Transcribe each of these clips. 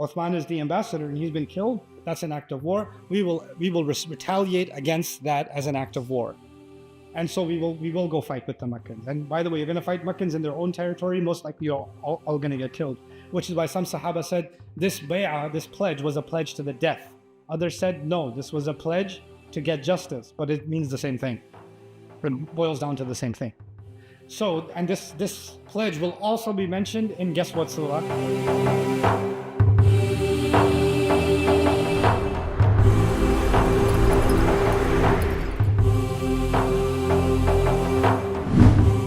Uthman is the ambassador and he's been killed. That's an act of war. We will retaliate against that as an act of war. And so we will go fight with the Meccans. And by the way, you're going to fight Meccans in their own territory. Most likely you're all going to get killed. Which is why some Sahaba said this bay'ah, this pledge, was a pledge to the death. Others said no, this was a pledge to get justice. But it means the same thing. It boils down to the same thing. So, and this pledge will also be mentioned in guess what surah?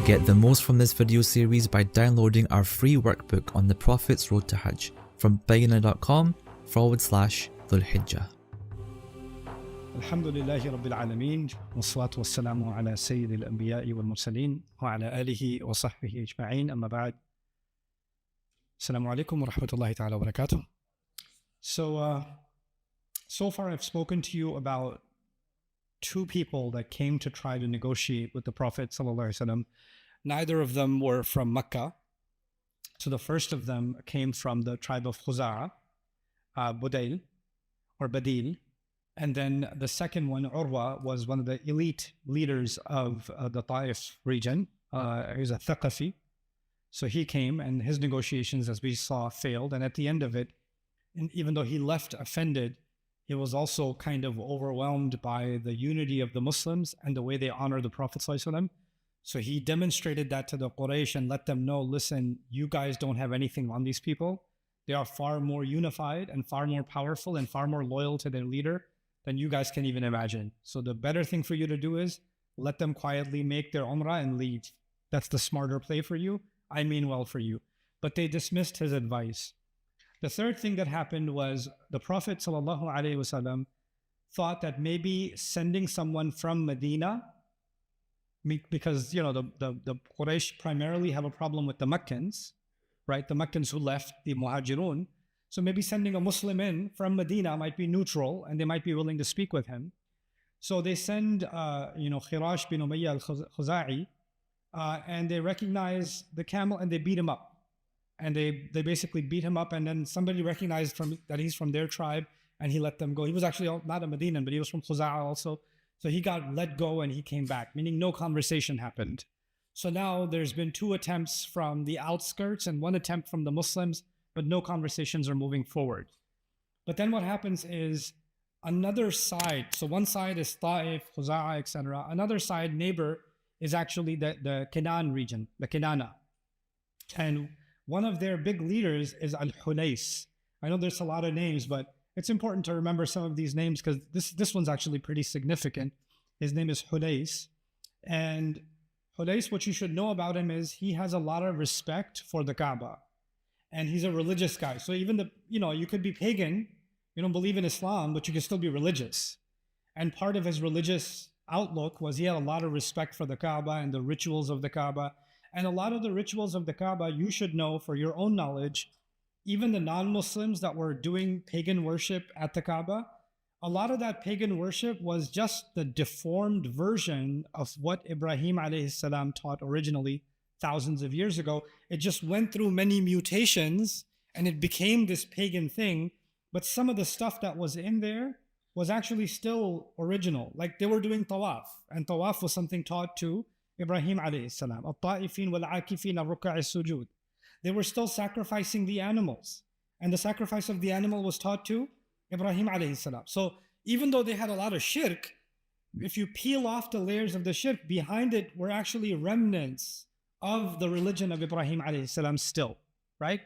Get the most from this video series by downloading our free workbook on the Prophet's Road to Hajj from bayyinah.com/dhul-hijjah. Alhamdulillahi Rabbil Alameen, wassalatu wassalamu ala sayyidil anbiya'i wal mursaleen, wa ala alihi wa sahbihi ajma'een, amma ba'd. Assalamu alaikum wa rahmatullahi ta'ala wa barakatuh. So far I've spoken to you about two people that came to try to negotiate with the Prophet sallallahu alaihi wasallam. Neither of them were from Mecca. So the first of them came from the tribe of Khuza'a, Budail or Badil. And then the second one, Urwa, was one of the elite leaders of the Taif region. He was a Thaqafi. So he came and his negotiations, as we saw, failed. And at the end of it, and even though he left offended, he was also kind of overwhelmed by the unity of the Muslims and the way they honor the Prophet ﷺ. So he demonstrated that to the Quraysh and let them know, listen, you guys don't have anything on these people. They are far more unified and far more powerful and far more loyal to their leader than you guys can even imagine. So the better thing for you to do is let them quietly make their umrah and leave. That's the smarter play for you. I mean well for you. But they dismissed his advice. The third thing that happened was the Prophet ﷺ thought that maybe sending someone from Medina, because you know the Quraysh primarily have a problem with the Meccans, right? The Meccans who left, the Muhajirun. So maybe sending a Muslim in from Medina might be neutral and they might be willing to speak with him. So they send, Khirash bin Umayyah al-Khuza'i, and they recognize the camel and they beat him up. And they basically beat him up, and then somebody recognized that he's from their tribe and he let them go. He was actually not a Medinan, but he was from Khuza'a also. So he got let go and he came back, meaning no conversation happened. So now there's been two attempts from the outskirts and one attempt from the Muslims, but no conversations are moving forward. But then what happens is another side, so one side is Ta'if, Khuza'a, etc. Another side, neighbor, is actually the Kinaan region, the Kinana. And one of their big leaders is Al-Hulais. I know there's a lot of names, but it's important to remember some of these names because this one's actually pretty significant. His name is Hulais. And Hulais, what you should know about him is he has a lot of respect for the Kaaba. And he's a religious guy. So even you could be pagan, you don't believe in Islam, but you can still be religious. And part of his religious outlook was he had a lot of respect for the Kaaba and the rituals of the Kaaba. And a lot of the rituals of the Kaaba, you should know for your own knowledge, even the non-Muslims that were doing pagan worship at the Kaaba, a lot of that pagan worship was just the deformed version of what Ibrahim alayhi salam taught originally thousands of years ago. It just went through many mutations and it became this pagan thing. But some of the stuff that was in there was actually still original. Like they were doing tawaf, and tawaf was something taught to Ibrahim alayhi salam. At-ta'ifin wal-akifin al-ruka' as-sujud. They were still sacrificing the animals, and the sacrifice of the animal was taught to Ibrahim alayhi salam. So even though they had a lot of shirk, if you peel off the layers of the shirk, behind it were actually remnants of the religion of Ibrahim alayhi salam still, right?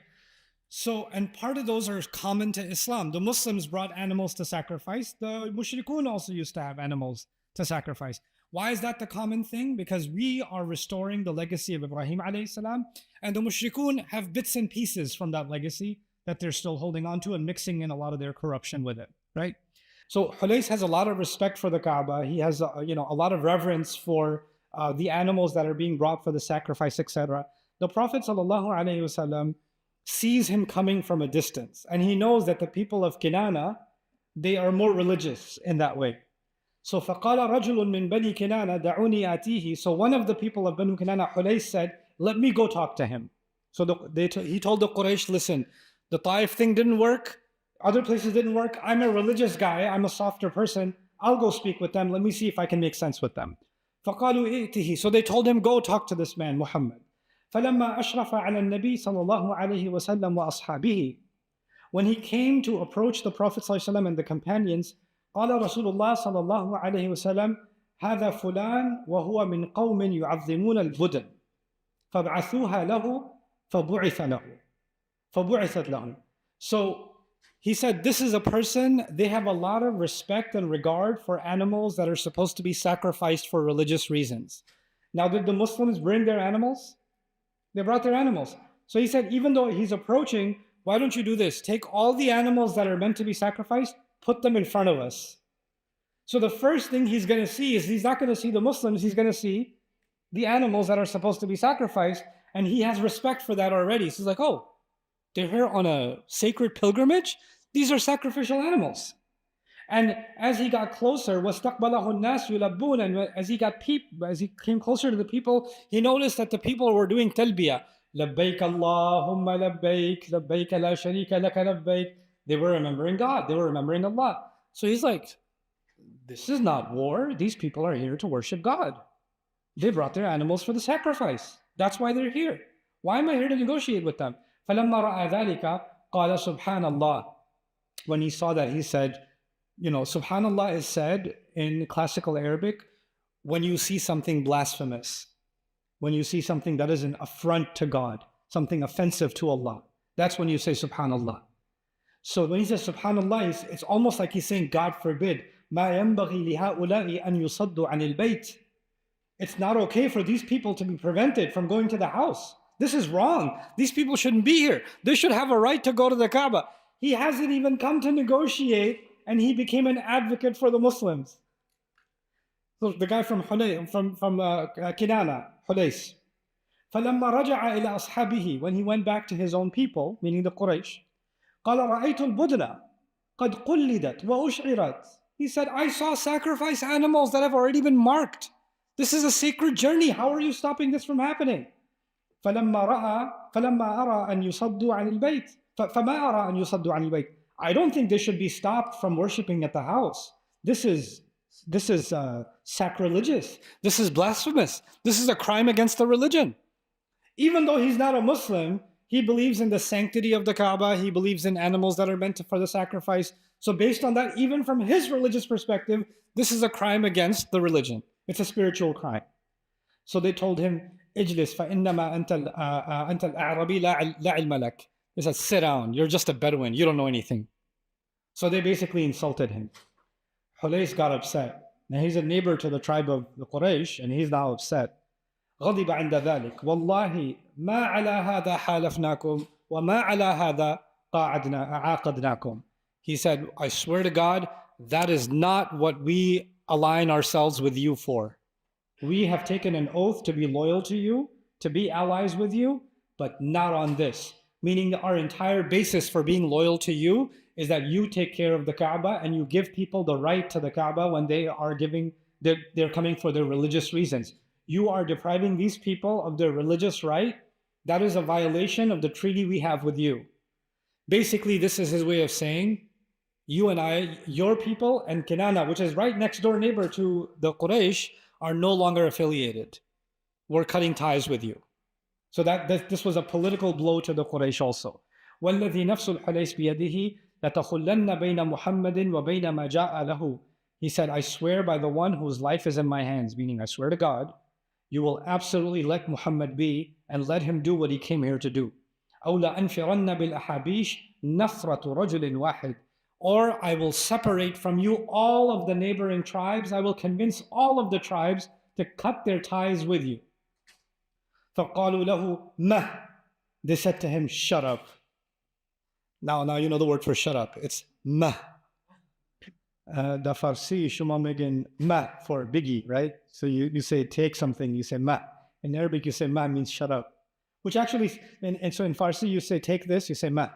So, and part of those are common to Islam. The Muslims brought animals to sacrifice. The mushrikun also used to have animals to sacrifice. Why is that the common thing? Because we are restoring the legacy of Ibrahim alayhi salam, and the mushrikun have bits and pieces from that legacy that they're still holding on to and mixing in a lot of their corruption with it, right? So Hulais has a lot of respect for the Kaaba. He has a lot of reverence for the animals that are being brought for the sacrifice, etc. The Prophet ﷺ sees him coming from a distance, and he knows that the people of Kinana, they are more religious in that way. So فَقَالَ رَجُلٌ مِّن بَنِي كِنَانَ دَعُونِي آتِيهِ. So one of the people of Banu Kinana, Hulais, said, let me go talk to him. So he told the Quraysh, listen, The Taif thing didn't work. Other places didn't work. I'm a religious guy. I'm a softer person. I'll go speak with them. Let me see if I can make sense with them. فقالوا ائته. So they told him, go talk to this man, Muhammad. فلما أشرف على النبي صلى الله عليه وسلم وأصحابه. When he came to approach the Prophet ﷺ and the companions, قال رسول الله صلى الله عليه وسلم هذا فلان وهو من قوم يعظمون البدن فابعثوها له فبعثت له. So he said, this is a person, they have a lot of respect and regard for animals that are supposed to be sacrificed for religious reasons. Now, did the Muslims bring their animals? They brought their animals. So he said, even though he's approaching, why don't you do this? Take all the animals that are meant to be sacrificed, put them in front of us. So the first thing he's going to see is he's not going to see the Muslims, he's going to see the animals that are supposed to be sacrificed, and he has respect for that already. So he's like, oh, they're here on a sacred pilgrimage? These are sacrificial animals. And as he got closer, وَاسْتَقْبَلَهُ النَّاسُ يُلَبُّونَ, and as he came closer to the people, he noticed that the people were doing talbiyah. لَبَّيْكَ اللَّهُمَّ لَبَّيْكَ لَبَّيْكَ لَا شَرِيكَ لَكَ لَبَّيْكَ. They were remembering God. They were remembering Allah. So he's like, this is not war. These people are here to worship God. They brought their animals for the sacrifice. That's why they're here. Why am I here to negotiate with them? فَلَمَّا رَأَى ذَلِكَ قَالَ سُبْحَانَ اللَّهِ. When he saw that, he said, Subhanallah is said in classical Arabic when you see something blasphemous, when you see something that is an affront to God, something offensive to Allah. That's when you say Subhanallah. So when he says Subhanallah, it's almost like he's saying, God forbid, مَا يَنْبَغِي لِهَؤُلَاءِ أَنْ يُصَدُّوا عَنِ الْبَيْتِ. It's not okay for these people to be prevented from going to the house. This is wrong. These people shouldn't be here. They should have a right to go to the Kaaba. He hasn't even come to negotiate, and he became an advocate for the Muslims. So the guy from Kinana, Hudais. فَلَمَّا رَجَعَ إِلَى أَصْحَابِهِ. When he went back to his own people, meaning the Quraysh, قَالَ رَأَيْتُ الْبُدْنَ قَدْ قُلِّدَتْ وَأُشْعِرَتْ. He said, I saw sacrifice animals that have already been marked. This is a sacred journey. How are you stopping this from happening? فَلَمَّا أَرَى أَنْ يُصَدُّوا عَنِ الْبَيْتِ فَمَا أَرَى أَنْ يُصَدُّوا عَنِ الْبَيْتِ. I don't think they should be stopped from worshiping at the house. This is sacrilegious. This is blasphemous. This is a crime against the religion. Even though he's not a Muslim, he believes in the sanctity of the Kaaba. He believes in animals that are meant for the sacrifice. So based on that, even from his religious perspective, this is a crime against the religion. It's a spiritual crime. So they told him, اجلس فإنما أنت الأعرابي لا علم لك. They said, sit down. You're just a Bedouin. You don't know anything. So they basically insulted him. Hulais got upset. Now he's a neighbor to the tribe of the Quraysh, and he's now upset. غضب عند ذلك والله ما على هذا حالفناكم وما على هذا عاقدناكم. He said, I swear to God, that is not what we align ourselves with you for. We have taken an oath to be loyal to you, to be allies with you, but not on this. Meaning our entire basis for being loyal to you is that you take care of the Kaaba and you give people the right to the Kaaba when they are they're coming for their religious reasons. You are depriving these people of their religious right. That is a violation of the treaty we have with you. Basically, this is his way of saying, you and I, your people and Kinana, which is right next door neighbor to the Quraysh, are no longer affiliated. We're cutting ties with you. So this was a political blow to the Quraysh also. وَالَّذِي نَفْسُ الْحُلَيْسِ بِيَدِهِ لَتَخُلَّنَّ بَيْنَ مُحَمَّدٍ وَبَيْنَ مَا جَاءَ لَهُ. He said, I swear by the one whose life is in my hands, meaning I swear to God, you will absolutely let Muhammad be and let him do what he came here to do. أَوْ لَأَنْفِرَنَّ بِالْأَحَابِيشِ نَفْرَةُ رَجُلٍ وَاحِدٍ. Or I will separate from you all of the neighboring tribes. I will convince all of the tribes to cut their ties with you. فَقَالُوا لَهُ مَهْ. They said to him, shut up. Now you know the word for shut up. It's mah. The Farsi shuma megin ma for biggie, right? So you say take something, you say ma. In Arabic you say ma means shut up. Which actually, and so in Farsi you say take this, you say ma.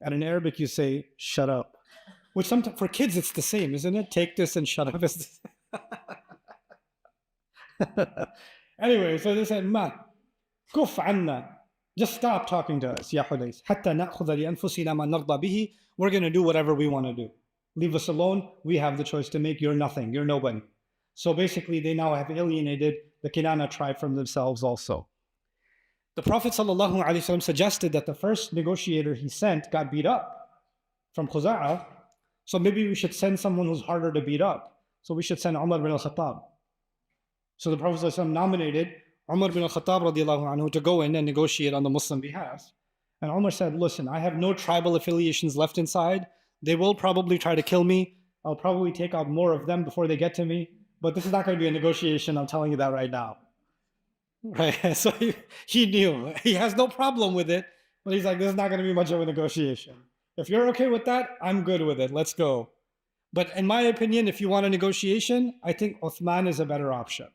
And in Arabic you say shut up. Which sometimes for kids it's the same, isn't it? Take this and shut up. Anyway, so they said ma. Kuf anna. just stop talking to us, Ya Hudais. حتى نأخذ لأنفسنا ما نرضى به. We're going to do whatever we want to do. Leave us alone. We have the choice to make. You're nothing. You're nobody. So basically, they now have alienated the Kinana tribe from themselves also. The Prophet ﷺ suggested that the first negotiator he sent got beat up from Khuza'ah. So maybe we should send someone who's harder to beat up. So we should send Umar bin al-Khattab. So the Prophet ﷺ nominated Umar bin al-Khattab radiallahu anhu to go in and negotiate on the Muslim behalf. And Umar said, listen, I have no tribal affiliations left inside. They will probably try to kill me. I'll probably take out more of them before they get to me. But this is not going to be a negotiation. I'm telling you that right now. Right? So he knew. He has no problem with it. But he's like, this is not going to be much of a negotiation. If you're okay with that, I'm good with it. Let's go. But in my opinion, if you want a negotiation, I think Uthman is a better option.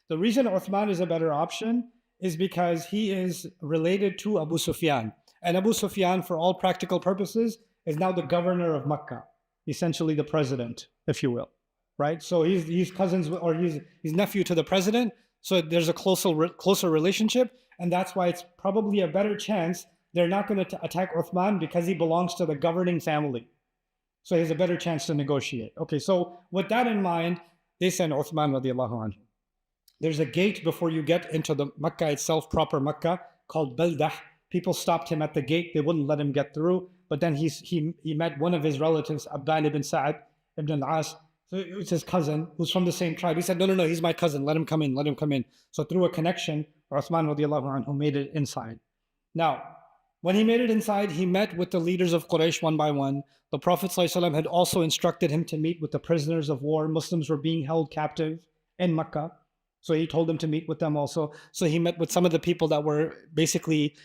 The reason Uthman is a better option is because he is related to Abu Sufyan. And Abu Sufyan, for all practical purposes, is now the governor of Mecca, essentially the president, if you will, right? So he's cousins, or he's nephew to the president. So there's a closer relationship, and that's why it's probably a better chance they're not going to attack Uthman because he belongs to the governing family. So he has a better chance to negotiate. Okay, so with that in mind, they send Uthman radiallahu anhu. There's a gate before you get into the Mecca itself, proper Mecca, called Baldah. People stopped him at the gate. They wouldn't let him get through. But then he met one of his relatives, Abban ibn Sa'ad ibn al-As. So it's his cousin who's from the same tribe. He said, no, he's my cousin. Let him come in, let him come in. So through a connection, Uthman radiallahu anhu made it inside. Now, when he made it inside, he met with the leaders of Quraysh one by one. The Prophet ﷺ had also instructed him to meet with the prisoners of war. Muslims were being held captive in Mecca. So he told them to meet with them also. So he met with some of the people that were basically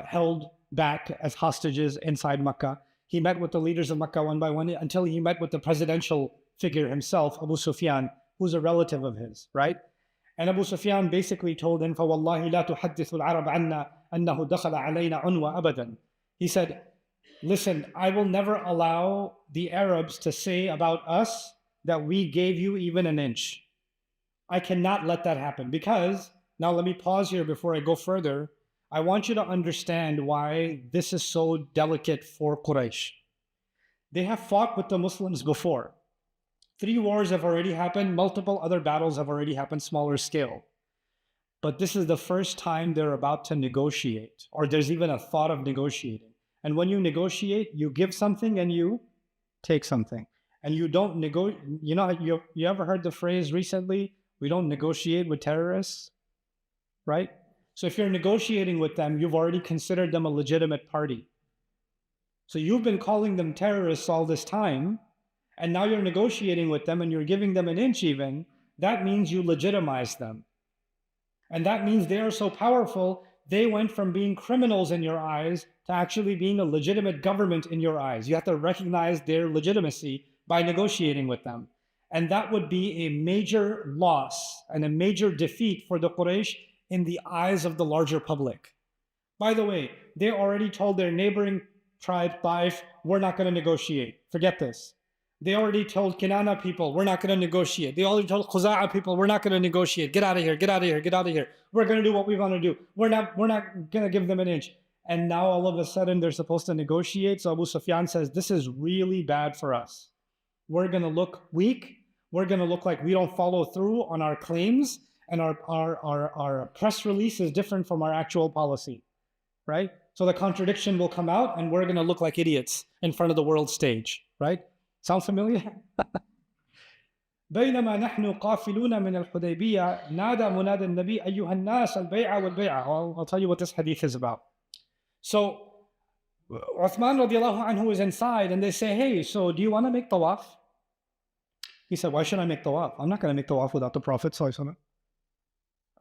held back as hostages inside Mecca. He met with the leaders of Mecca one by one until he met with the presidential figure himself, Abu Sufyan, who's a relative of his, right? And Abu Sufyan basically told him, فَوَاللَّهِ لَا تُحَدِّثُ الْعَرَبَ عَنَّا أَنَّهُ دَخَلَ عَلَيْنَا عُنْوَ أَبَدًا. He said, listen, I will never allow the Arabs to say about us that we gave you even an inch. I cannot let that happen, because, now let me pause here before I go further. I want you to understand why this is so delicate for Quraysh. They have fought with the Muslims before. 3 wars have already happened. Multiple other battles have already happened, smaller scale. But this is the first time they're about to negotiate, or there's even a thought of negotiating. And when you negotiate, you give something and you take something. And you don't negotiate. You know, you ever heard the phrase recently, we don't negotiate with terrorists, right? So if you're negotiating with them, you've already considered them a legitimate party. So you've been calling them terrorists all this time, and now you're negotiating with them and you're giving them an inch even. That means you legitimize them. And that means they are so powerful, they went from being criminals in your eyes to actually being a legitimate government in your eyes. You have to recognize their legitimacy by negotiating with them. And that would be a major loss and a major defeat for the Quraysh in the eyes of the larger public. By the way, they already told their neighboring tribe, Taif, we're not going to negotiate. Forget this. They already told Kinana people, we're not going to negotiate. They already told Khuza'ah people, we're not going to negotiate. Get out of here, get out of here, get out of here. We're going to do what we want to do. We're not going to give them an inch. And now all of a sudden they're supposed to negotiate. So Abu Sufyan says, this is really bad for us. We're going to look weak. We're going to look like we don't follow through on our claims. And our press release is different from our actual policy, right? So the contradiction will come out and we're going to look like idiots in front of the world stage, right? Sound familiar? بينما نحن قافلون من الحديبية نادى منادى النبي أيها الناس البيعة والبيعة. I'll tell you what this hadith is about. So Uthman radiallahu anhu is inside and they say, hey, so do you want to make tawaf? He said, why should I make tawaf? I'm not going to make tawaf without the Prophet.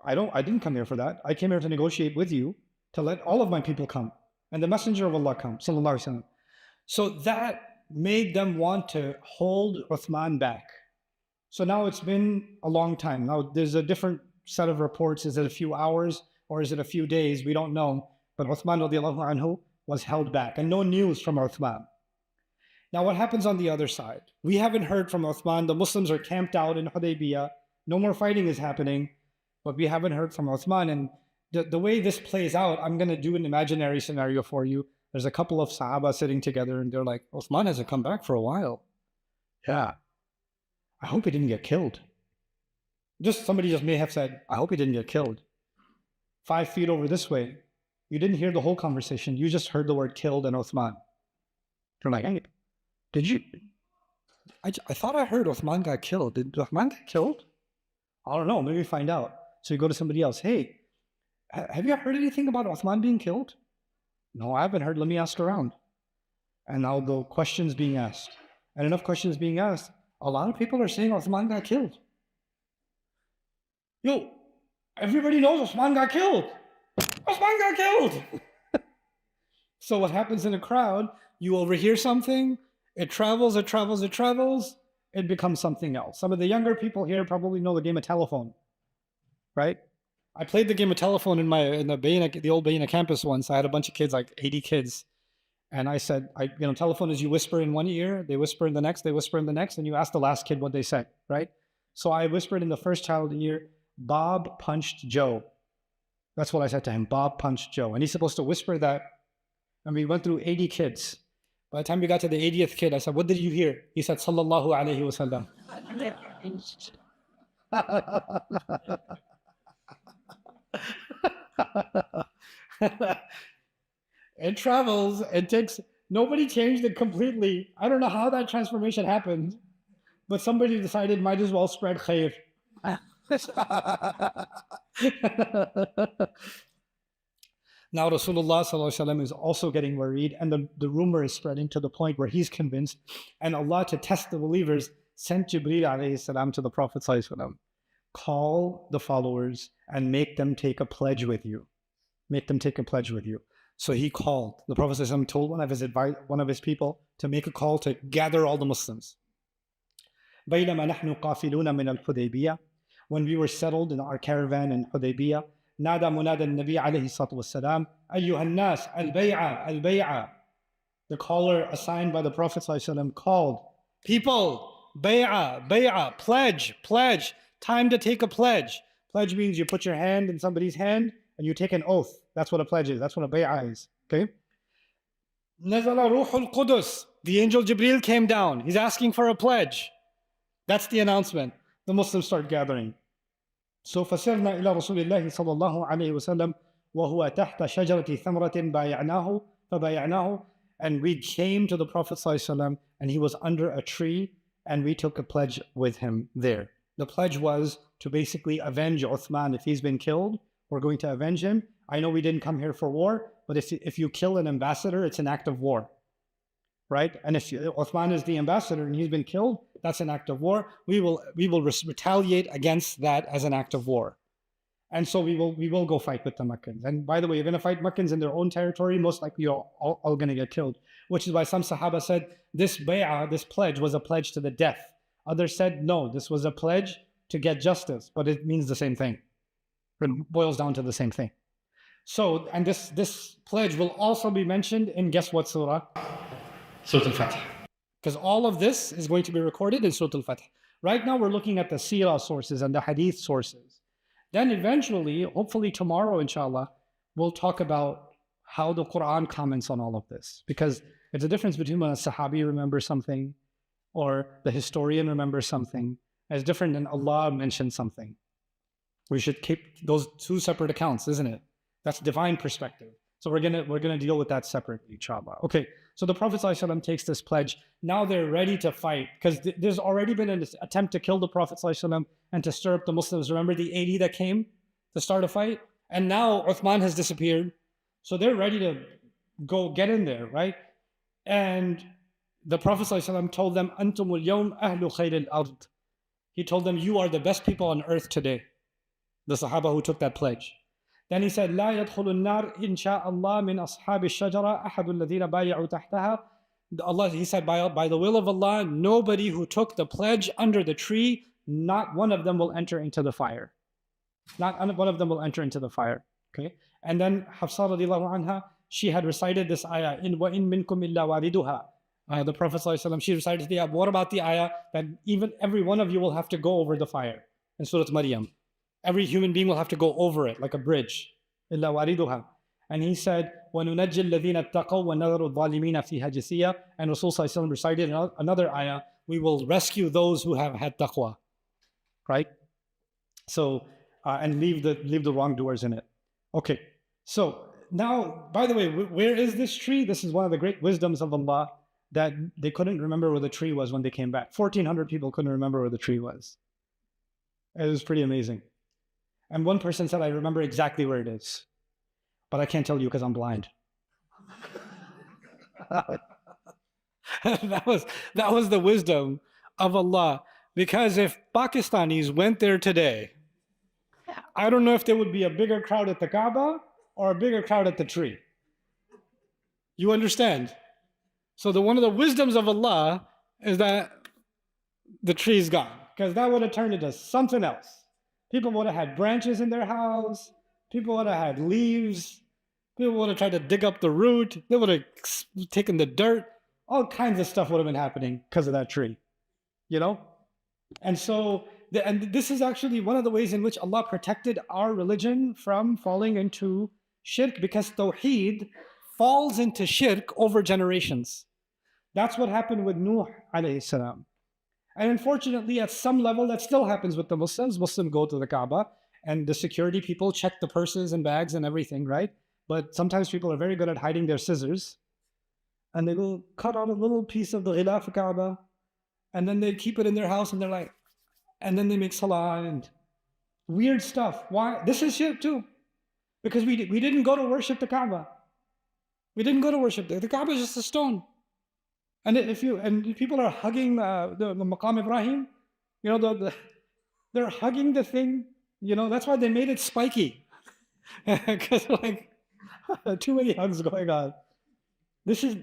I didn't come here for that. I came here to negotiate with you to let all of my people come and the Messenger of Allah come, sallallahu alaihi wasallam. So that made them want to hold Uthman back. So now it's been a long time. Now there's a different set of reports. Is it a few hours or is it a few days? We don't know. But Uthman radiallahu anhu was held back and no news from Uthman. Now what happens on the other side? We haven't heard from Uthman. The Muslims are camped out in Hudaibiyyah. No more fighting is happening, but we haven't heard from Uthman. And the way this plays out, I'm going to do an imaginary scenario for you. There's a couple of Sahaba sitting together and they're like, Uthman hasn't come back for a while. Yeah. I hope he didn't get killed. Somebody just may have said, I hope he didn't get killed. 5 feet over this way, you didn't hear the whole conversation. You just heard the word killed and Uthman. You're like, hey, did you? I thought I heard Uthman got killed. Did Uthman get killed? I don't know. Maybe find out. So you go to somebody else. Hey, have you heard anything about Uthman being killed? No, I haven't heard. Let me ask around. And now the questions being asked. And enough questions being asked. A lot of people are saying Uthman got killed. Yo, everybody knows Uthman got killed. Uthman got killed. So what happens in a crowd, you overhear something, it travels, it becomes something else. Some of the younger people here probably know the game of telephone, right? I played the game of telephone in the old Bayna campus once. I had a bunch of kids, like 80 kids. And I said, telephone is you whisper in one ear, they whisper in the next, and you ask the last kid what they said, right? So I whispered in the first child's ear, Bob punched Joe. That's what I said to him, Bob punched Joe. And he's supposed to whisper that. And we went through 80 kids. By the time we got to the 80th kid, I said, what did you hear? He said, Sallallahu Alaihi Wasallam. It travels, it takes, nobody changed it completely. I don't know how that transformation happened, but somebody decided might as well spread khair. Now Rasulullah ﷺ is also getting worried, and the rumor is spreading to the point where he's convinced, and Allah, to test the believers, sent Jibreel alayhi salam to the Prophet ﷺ. Call the followers and make them take a pledge with you. Make them take a pledge with you. So he called. The Prophet ﷺ told one of his people to make a call to gather all the Muslims. بَيْنَمَا نَحْنُ قَافِلُونَ مِنَ الْحُدَيْبِيَّةِ. When we were settled in our caravan in Hudaibiyyah, نادى منادى النبي عليه الصلاة والسلام أيها الناس البيعة البيعة. The caller assigned by the Prophet ﷺ called, people, bay'ah, bay'ah, pledge, time to take a pledge. Pledge means you put your hand in somebody's hand and you take an oath. That's what a pledge is. That's what a bay'ah is. Okay? نزل روح القدس. The angel Jibreel came down. He's asking for a pledge. That's the announcement. The Muslims start gathering. So فسرنا إلى رسول الله صلى الله عليه وسلم وهو تحت شجرة ثمرة بايعناه فبايعناه. And we came to the Prophet ﷺ and he was under a tree and we took a pledge with him there. The pledge was to basically avenge Uthman. If he's been killed, we're going to avenge him. I know we didn't come here for war, but if you kill an ambassador, it's an act of war, right? And if Uthman is the ambassador and he's been killed, that's an act of war. We will retaliate against that as an act of war. And so we will go fight with the Meccans. And by the way, you're going to fight Meccans in their own territory, most likely you're all going to get killed. Which is why some Sahaba said this bay'ah, this pledge, was a pledge to the death. Others said no, this was a pledge to get justice, but it means the same thing. It boils down to the same thing. So, and this pledge will also be mentioned in, guess what surah? Surah Al-Fatih. Because all of this is going to be recorded in Surah Al-Fatih. Right now we're looking at the seerah sources and the hadith sources. Then eventually, hopefully tomorrow inshallah, we'll talk about how the Quran comments on all of this. Because it's a difference between when a Sahabi remembers something or the historian remembers something. It's different than Allah mentioned something. We should keep those two separate accounts, isn't it? That's divine perspective. So we're gonna deal with that separately, inshallah. Okay, so the Prophet ﷺ takes this pledge. Now they're ready to fight because there's already been an attempt to kill the Prophet ﷺ and to stir up the Muslims. Remember the 80 that came to start a fight? And now Uthman has disappeared. So they're ready to go get in there, right? And the Prophet ﷺ told them, Antumul yawm ahlu khayril ard. He told them, you are the best people on earth today. The Sahaba who took that pledge. Then he said, لا يدخل النار إن شاء الله من أصحاب الشجرة أحد الذين بايعوا تحتها. Allah, he said, by the will of Allah, nobody who took the pledge under the tree, not one of them will enter into the fire. Not one of them will enter into the fire. Okay. And then Hafsa radiallahu anha, she had recited this ayah, in وَإِن مِّنكُمْ إِلَّا وَارِدُهَا. The Prophet ﷺ, she recited the ayah. What about the ayah that even every one of you will have to go over the fire? In Surah Maryam. Every human being will have to go over it like a bridge. إِلَّا وَارِدُهَا. And he said, وَنُنَجِّي الَّذِينَ اتَّقَوْا وَنَذَرُ الظَّالِمِينَ فِيهَا جِثِيًّا. And Rasul Sallallahu Alaihi Wasallam recited another ayah, we will rescue those who have had taqwa, right? So, and leave the wrongdoers in it. Okay, so now, by the way, where is this tree? This is one of the great wisdoms of Allah, that they couldn't remember where the tree was when they came back. 1,400 people couldn't remember where the tree was. It was pretty amazing. And one person said, I remember exactly where it is, but I can't tell you because I'm blind. that was the wisdom of Allah. Because if Pakistanis went there today, I don't know if there would be a bigger crowd at the Kaaba or a bigger crowd at the tree. You understand? So one of the wisdoms of Allah is that the tree's gone, because that would have turned into something else. People would have had branches in their house. People would have had leaves. People would have tried to dig up the root. They would have taken the dirt. All kinds of stuff would have been happening because of that tree, you know? And so, and this is actually one of the ways in which Allah protected our religion from falling into shirk, because Tawheed falls into shirk over generations. That's what happened with Nuh alayhi salam. And unfortunately, at some level, that still happens with the Muslims. Muslims go to the Kaaba, and the security people check the purses and bags and everything, right? But sometimes people are very good at hiding their scissors, and they will cut out a little piece of the ghilaf Kaaba, and then they keep it in their house, and they're like, and then they make salah and weird stuff. Why? This is shirk too, because we didn't go to worship the Kaaba. We didn't go to worship the Kaaba is just a stone. And if people are hugging the Maqam Ibrahim, you know, they're hugging the thing. You know, that's why they made it spiky, because like too many hugs going on. This is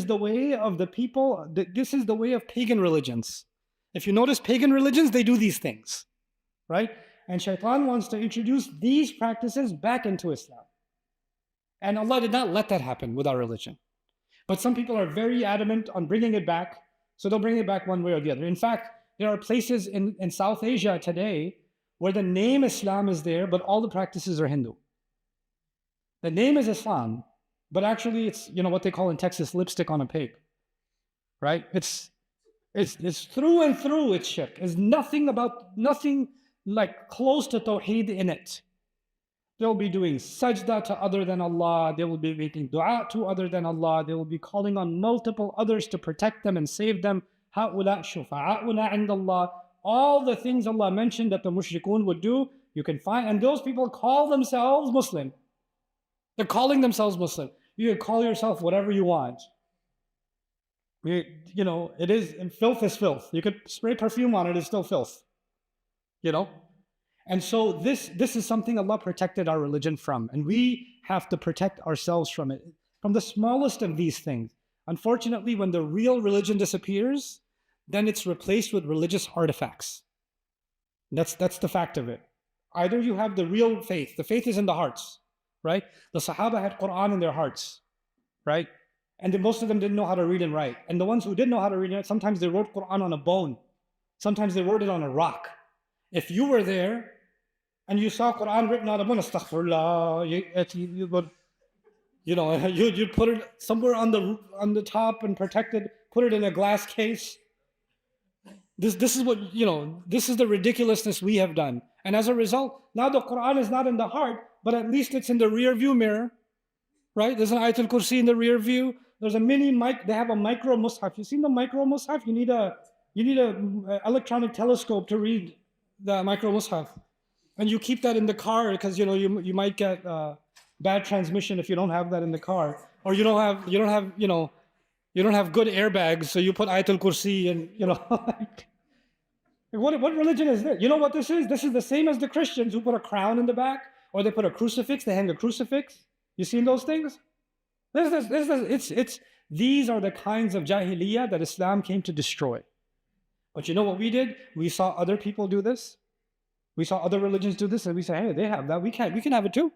the way of the people. This is the way of pagan religions. If you notice, pagan religions, they do these things, right? And Shaitan wants to introduce these practices back into Islam. And Allah did not let that happen with our religion. But some people are very adamant on bringing it back, so they'll bring it back one way or the other. In fact, there are places in South Asia today where the name Islam is there, but all the practices are Hindu. The name is Islam, but actually it's, you know, what they call in Texas, lipstick on a pig, right? It's through and through, it's shirk. There's nothing like close to Tawheed in it. They'll be doing sajda to other than Allah. They will be making dua to other than Allah. They will be calling on multiple others to protect them and save them. هَؤُلَاء شُفَعَاؤُنَا عِنْدَ اللَّهِ. All the things Allah mentioned that the mushrikun would do, you can find, and those people call themselves Muslim. They're calling themselves Muslim. You can call yourself whatever you want. You know, it is, and filth is filth. You could spray perfume on it, it's still filth. You know? And so this is something Allah protected our religion from, and we have to protect ourselves from it, from the smallest of these things. Unfortunately, when the real religion disappears, then it's replaced with religious artifacts. That's the fact of it. Either you have the real faith. The faith is in the hearts, right? The Sahaba had Quran in their hearts, right? And then most of them didn't know how to read and write. And the ones who did know how to read and write, sometimes they wrote Quran on a bone. Sometimes they wrote it on a rock. If you were there and you saw Quran written on a bone, astaghfirullah, you'd put it somewhere on the top and protect it, put it in a glass case. This is what, this is the ridiculousness we have done. And as a result, now the Quran is not in the heart, but at least it's in the rear view mirror, right? There's an Ayatul Kursi in the rear view. There's a they have a micro mushaf. You seen the micro mushaf? You need a electronic telescope to read the micro mushaf. And you keep that in the car because, you might get bad transmission if you don't have that in the car. Or you don't have good airbags, so you put Ayatul Kursi and, What religion is this? You know what this is? This is the same as the Christians who put a crown in the back, or they put a crucifix, they hang a crucifix. You seen those things? These are the kinds of jahiliyyah that Islam came to destroy. But you know what we did? We saw other people do this. We saw other religions do this, and we say, hey, they have that. We can have it too.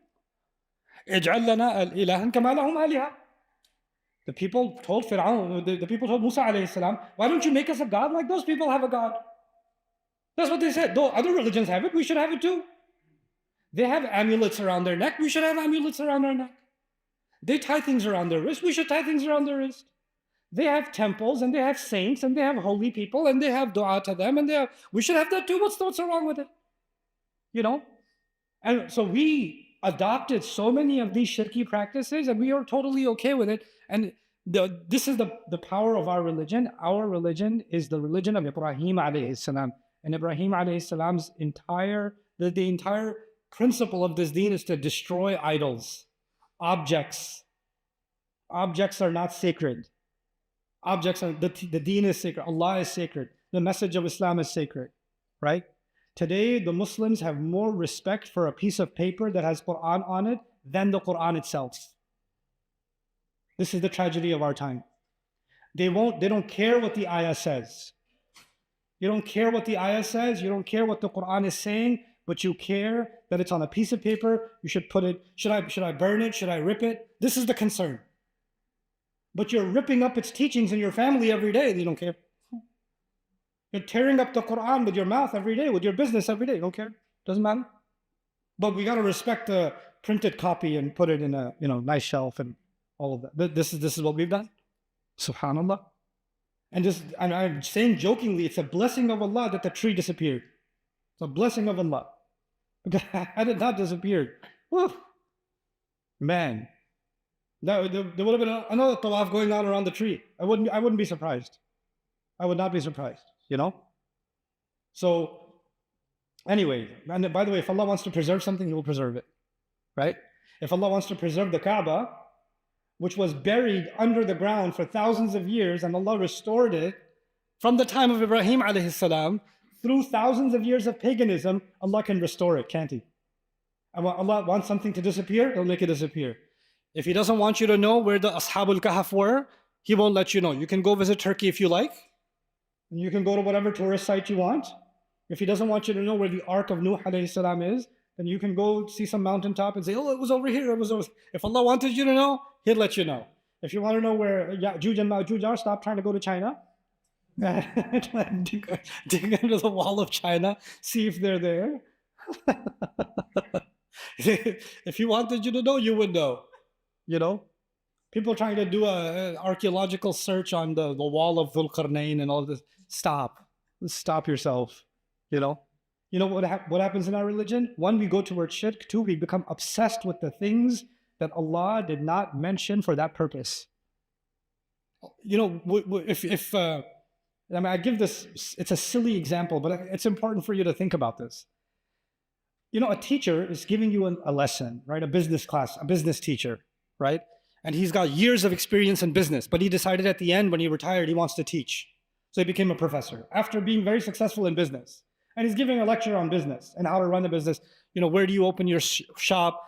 اجعل لنا إلها كما لهم آلهة. The people told Fir'aun, the people told Musa alayhi salam, why don't you make us a god like those people have a god? That's what they said. Though other religions have it, we should have it too. They have amulets around their neck. We should have amulets around our neck. They tie things around their wrist. We should tie things around their wrist. They have temples and they have saints and they have holy people and they have dua to them and we should have that too. What's wrong with it? You know? And so we adopted so many of these shirky practices and we are totally okay with it. And this is the power of our religion. Our religion is the religion of Ibrahim alayhi salam. And Ibrahim alayhi salam's the entire principle of this deen is to destroy idols, objects. Objects are not sacred. The deen is sacred. Allah is sacred. The message of Islam is sacred, right? Today, the Muslims have more respect for a piece of paper that has Quran on it than the Quran itself. This is the tragedy of our time. They don't care what the ayah says. You don't care what the ayah says. You don't care what the Quran is saying, but you care that it's on a piece of paper. You should put it, should I burn it? Should I rip it? This is the concern. But you're ripping up its teachings in your family every day. You don't care. You're tearing up the Quran with your mouth every day, with your business every day. You don't care. Doesn't matter. But we got to respect the printed copy and put it in a nice shelf and all of that. This is what we've done. Subhanallah. And I'm saying jokingly, it's a blessing of Allah that the tree disappeared. It's a blessing of Allah. Had it not disappeared, whew, man, there would have been another tawaf going on around the tree. I wouldn't be surprised. I would not be surprised, So anyway, and by the way, if Allah wants to preserve something, He will preserve it, right? If Allah wants to preserve the Kaaba, which was buried under the ground for thousands of years, and Allah restored it from the time of Ibrahim alayhi salam, through thousands of years of paganism, Allah can restore it, can't He? And when Allah wants something to disappear, He'll make it disappear. If He doesn't want you to know where the Ashabul Kahf were, He won't let you know. You can go visit Turkey if you like, and you can go to whatever tourist site you want. If He doesn't want you to know where the Ark of Nuh alayhi salam is, then you can go see some mountaintop and say, oh, it was over here, it was over. If Allah wanted you to know, He'll let you know. If you want to know where Ya'juj and Ma'juj are, stop trying to go to China. dig into the wall of China, see if they're there. If He wanted you to know, you would know. People trying to do an archaeological search on the wall of Dhul Qarnayn and all this. Stop yourself. What happens in our religion? One, we go towards shirk. Two, we become obsessed with the things that Allah did not mention for that purpose. I give this, it's a silly example, but it's important for you to think about this. A teacher is giving you a lesson, right? A business class, a business teacher, right? And he's got years of experience in business, but he decided at the end when he retired, he wants to teach. So he became a professor after being very successful in business. And he's giving a lecture on business and how to run the business. Where do you open your shop?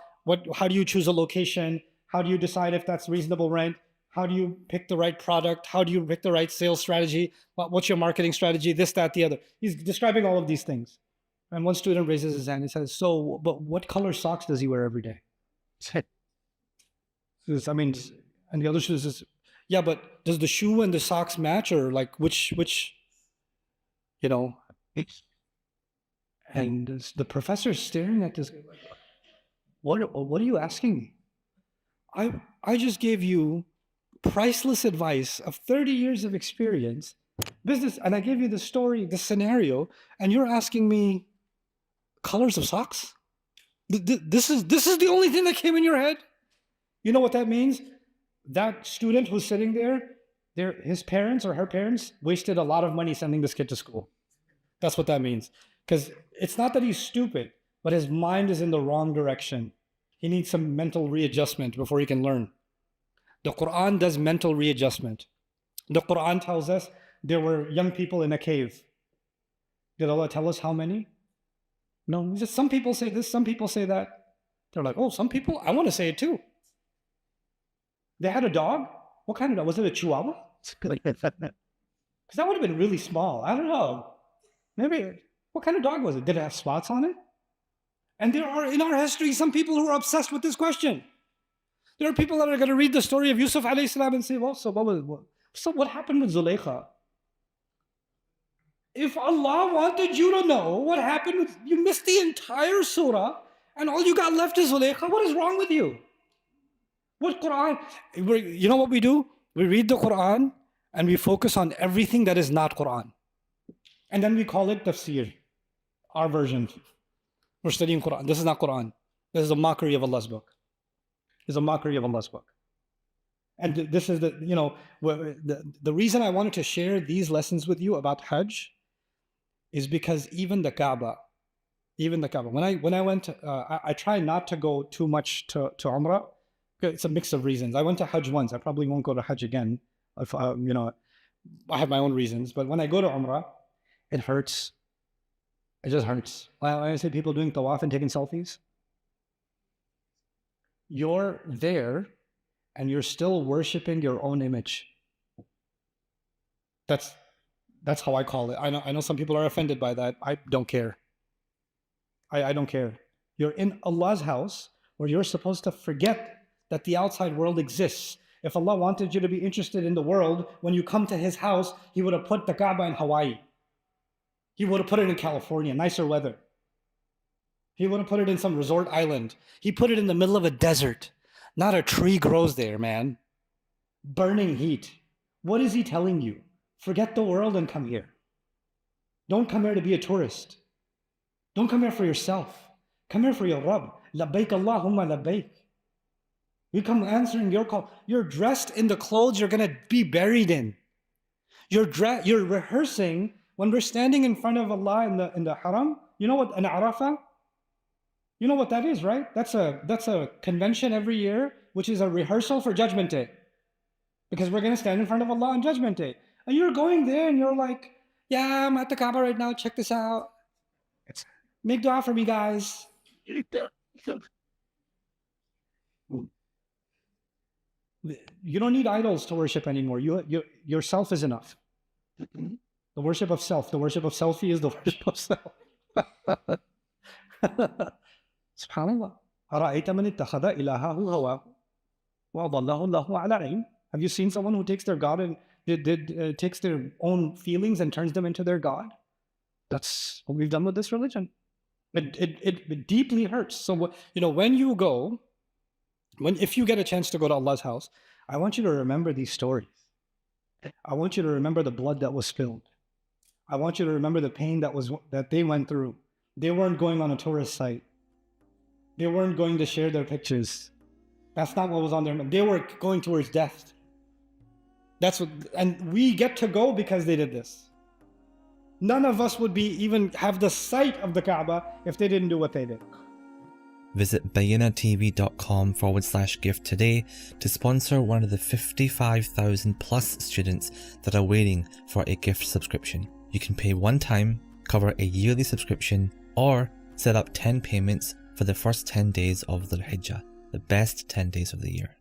How do you choose a location? How do you decide if that's reasonable rent? How do you pick the right product? How do you pick the right sales strategy? What's your marketing strategy? This, that, the other. He's describing all of these things. And one student raises his hand and says, but what color socks does he wear every day? And the other student says, yeah, but does the shoe and the socks match, or like which? And the professor's staring at this guy like, what are you asking me? I just gave you priceless advice of 30 years of experience, business, and I gave you the story, the scenario, and you're asking me colors of socks? This is the only thing that came in your head? You know what that means? That student who's sitting there, his parents or her parents wasted a lot of money sending this kid to school. That's what that means. Because it's not that he's stupid, but his mind is in the wrong direction. He needs some mental readjustment before he can learn. The Quran does mental readjustment. The Quran tells us there were young people in a cave. Did Allah tell us how many? No, He said some people say this, some people say that. They're like, oh, some people? I want to say it too. They had a dog? What kind of dog? Was it a Chihuahua? Because that would have been really small. I don't know. Maybe, what kind of dog was it? Did it have spots on it? And there are, in our history, some people who are obsessed with this question. There are people that are going to read the story of Yusuf alayhi salam and say, well, so what happened with Zulaykha? If Allah wanted you to know what happened, you missed the entire surah, And all you got left is Zulaykha. What is wrong with you? What Quran? You know what we do? We read the Quran and we focus on everything that is not Quran. And then we call it tafsir, our version. We're studying Quran. This is not Quran. This is a mockery of Allah's book. This is a mockery of Allah's book. And this is the reason I wanted to share these lessons with you about Hajj is because even the Kaaba, when I went, I try not to go too much to Umrah. It's a mix of reasons. I went to Hajj once. I probably won't go to Hajj again. If I have my own reasons. But when I go to Umrah, it hurts. It just hurts. When I see people doing tawaf and taking selfies, you're there and you're still worshiping your own image. That's how I call it. I know some people are offended by that. I don't care. I don't care. You're in Allah's house where you're supposed to forget that the outside world exists. If Allah wanted you to be interested in the world, when you come to His house, He would have put the Kaaba in Hawaii. He would have put it in California, nicer weather. He would have put it in some resort island. He put it in the middle of a desert. Not a tree grows there, man. Burning heat. What is He telling you? Forget the world and come here. Don't come here to be a tourist. Don't come here for yourself. Come here for your Rabb. Labbaik Allahumma labbaik. You come answering your call. You're dressed in the clothes you're going to be buried in. You're rehearsing when we're standing in front of Allah in the haram. You know what an Arafah? You know what that is, right? That's a convention every year, which is a rehearsal for Judgment Day. Because we're going to stand in front of Allah on Judgment Day. And you're going there and you're like, yeah, I'm at the Kaaba right now. Check this out. Make dua for me, guys. You don't need idols to worship anymore. Yourself is enough. The worship of self. The worship of selfie is the worship of self. Subhanallah. أَرَأَيْتَ مَنِ اتَّخَذَ إِلَهَهُ هَوَاهُ وَأَضَلَّهُ اللَّهُ عَلَى عِلْمٍ. Have you seen someone who takes their God and takes their own feelings and turns them into their God? That's what we've done with this religion. It deeply hurts. So when you go, if you get a chance to go to Allah's house, I want you to remember these stories. I want you to remember the blood that was spilled. I want you to remember the pain that they went through. They weren't going on a tourist site. They weren't going to share their pictures. That's not what was on their mind. They were going towards death. And we get to go because they did this. None of us would even have the sight of the Kaaba if they didn't do what they did. Visit bayyinatv.com/gift today to sponsor one of the 55,000 plus students that are waiting for a gift subscription. You can pay one time, cover a yearly subscription, or set up 10 payments for the first 10 days of the Hajj, the best 10 days of the year.